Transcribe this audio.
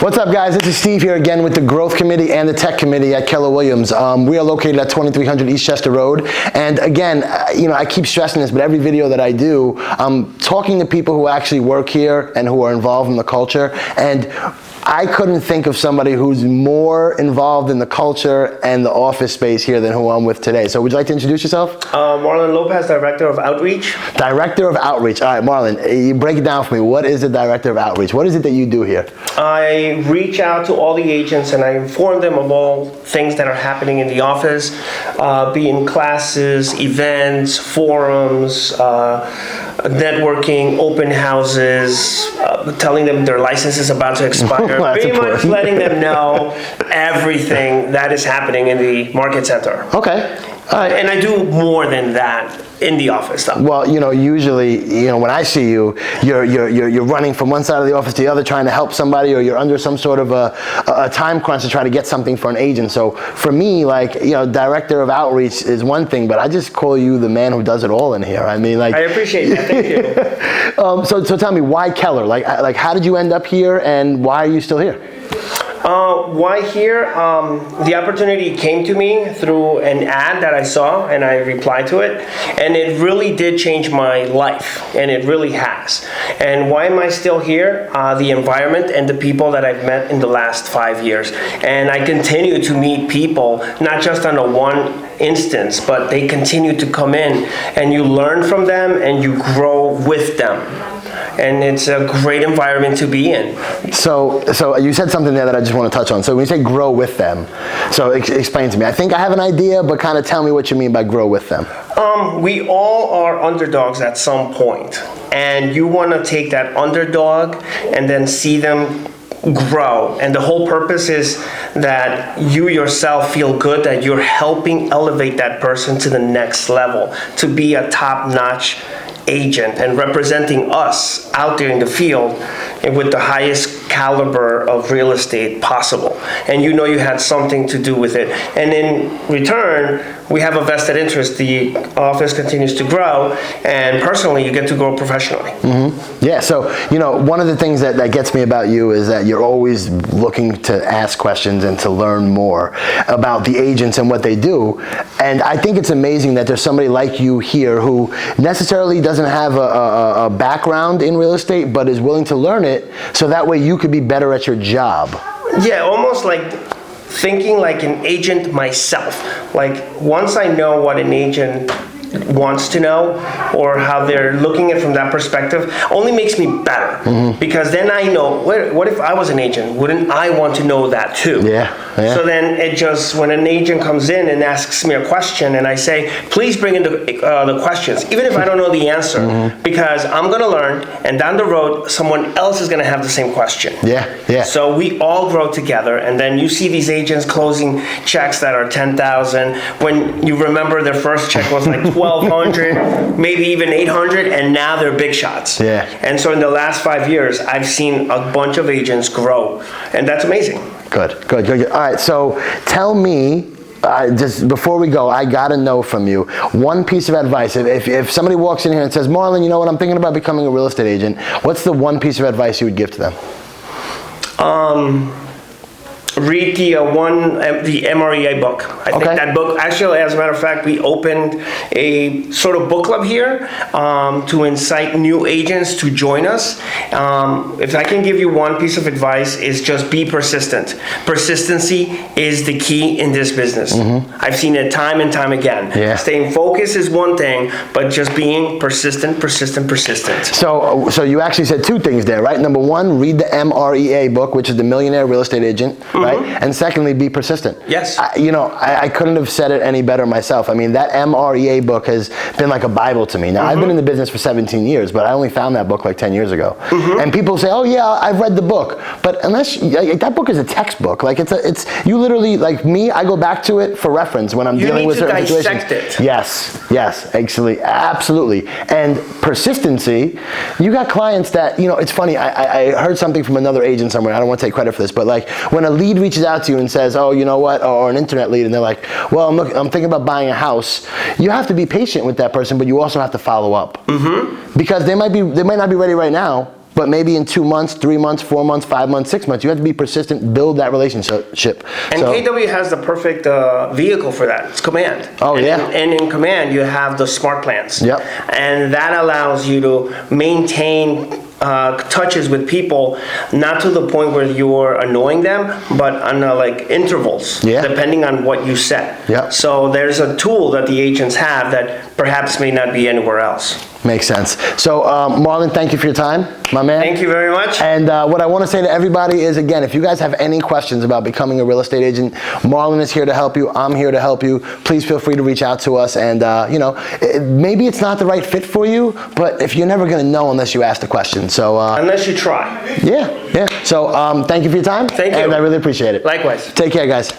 What's up, guys? This is Steve here again with the Growth Committee and the Tech Committee at Keller Williams. We are located at 2300 Eastchester Road. And again, I keep stressing this, but every video that I do, I'm talking to people who actually work here and who are involved in the culture. And I couldn't think of somebody who's more involved in the culture and the office space here than who I'm with today. So would you like to introduce yourself? Marlon Lopez, Director of Outreach. Director of Outreach. All right, Marlon, you break it down for me. What is the Director of Outreach? What is it that you do here? I reach out to all the agents and I inform them of all things that are happening in the office, be in classes, events, forums, networking, open houses, telling them their license is about to expire. Pretty much letting them know everything that is happening in the market center. Okay. And I do more than that in the office though. Well, usually, when I see you, you're running from one side of the office to the other trying to help somebody, or you're under some sort of a time crunch to try to get something for an agent. So for me, Director of Outreach is one thing, but I just call you the man who does it all in here. I appreciate that. Thank you. So tell me, why Keller? Like how did you end up here, and why are you still here? Why here? The opportunity came to me through an ad that I saw, and I replied to it, and it really did change my life, and it really has. And why am I still here? The environment and the people that I've met in the last 5 years. And I continue to meet people, not just on a one instance, but they continue to come in, and you learn from them, and you grow with them. And it's a great environment to be in. So you said something there that I just want to touch on. So when you say grow with them, so explain to me. I think I have an idea, but kind of tell me what you mean by grow with them. We all are underdogs at some point, and you want to take that underdog and then see them grow. And the whole purpose is that you yourself feel good that you're helping elevate that person to the next level, to be a top-notch agent and representing us out there in the field with the highest caliber of real estate possible. And you had something to do with it. And in return, we have a vested interest. The office continues to grow, and personally, you get to grow professionally. Mm-hmm. Yeah, so, one of the things that gets me about you is that you're always looking to ask questions and to learn more about the agents and what they do. And I think it's amazing that there's somebody like you here who necessarily doesn't have a background in real estate, but is willing to learn it so that way you could be better at your job. Yeah, almost like thinking like an agent myself. Like once I know what an agent wants to know or how they're looking at it from that perspective, only makes me better. Mm-hmm. Because then I know, what if I was an agent? Wouldn't I want to know that too? Yeah. So then when an agent comes in and asks me a question and I say, please bring in the questions, even if I don't know the answer, mm-hmm. because I'm going to learn, and down the road, someone else is going to have the same question. Yeah. So we all grow together, and then you see these agents closing checks that are $10,000 when you remember their first check was like $1,200, maybe even $800, and now they're big shots. Yeah. And so in the last 5 years, I've seen a bunch of agents grow, and that's amazing. Good. All right, so tell me, just before we go, I gotta know from you one piece of advice. If somebody walks in here and says, Marlon, you know what, I'm thinking about becoming a real estate agent, what's the one piece of advice you would give to them? Read the MREA book. I think that book, actually, as a matter of fact, we opened a sort of book club here to incite new agents to join us. If I can give you one piece of advice, is just be persistent. Persistency is the key in this business. Mm-hmm. I've seen it time and time again. Yeah. Staying focused is one thing, but just being persistent. So you actually said two things there, right? Number one, read the MREA book, which is the Millionaire Real Estate Agent. Mm-hmm. Right? And secondly, be persistent. Yes. I couldn't have said it any better myself. I mean, that MREA book has been like a Bible to me. Now, mm-hmm. I've been in the business for 17 years, but I only found that book like 10 years ago. Mm-hmm. And people say, oh yeah, I've read the book. But that book is a textbook. Like it's you literally, like me, I go back to it for reference when I'm dealing with certain situations. You need to dissect it. Yes, actually, absolutely. And persistency, you got clients that, it's funny, I heard something from another agent somewhere, I don't want to take credit for this, but like when a lead reaches out to you and says, oh, you know what, or an internet lead, and they're like, well, I'm thinking about buying a house, you have to be patient with that person, but you also have to follow up. Mm-hmm. Because they might not be ready right now, but maybe in 2 months, 3 months, 4 months, 5 months, 6 months. You have to be persistent, build that relationship. And KW has the perfect vehicle for that. It's Command. Oh, yeah. And in Command, you have the smart plans. Yep. And that allows you to maintain touches with people, not to the point where you're annoying them, but on like intervals, Yeah. depending on what you set. Yep. So there's a tool that the agents have that perhaps may not be anywhere else. Makes sense. So Marlon, thank you for your time, my man. Thank you very much. And what I want to say to everybody is, again, if you guys have any questions about becoming a real estate agent, Marlon is here to help you. I'm here to help you. Please feel free to reach out to us. And maybe it's not the right fit for you, but if you're never going to know unless you ask the question. So unless you try. Yeah. So thank you for your time. Thank you. And I really appreciate it. Likewise. Take care, guys.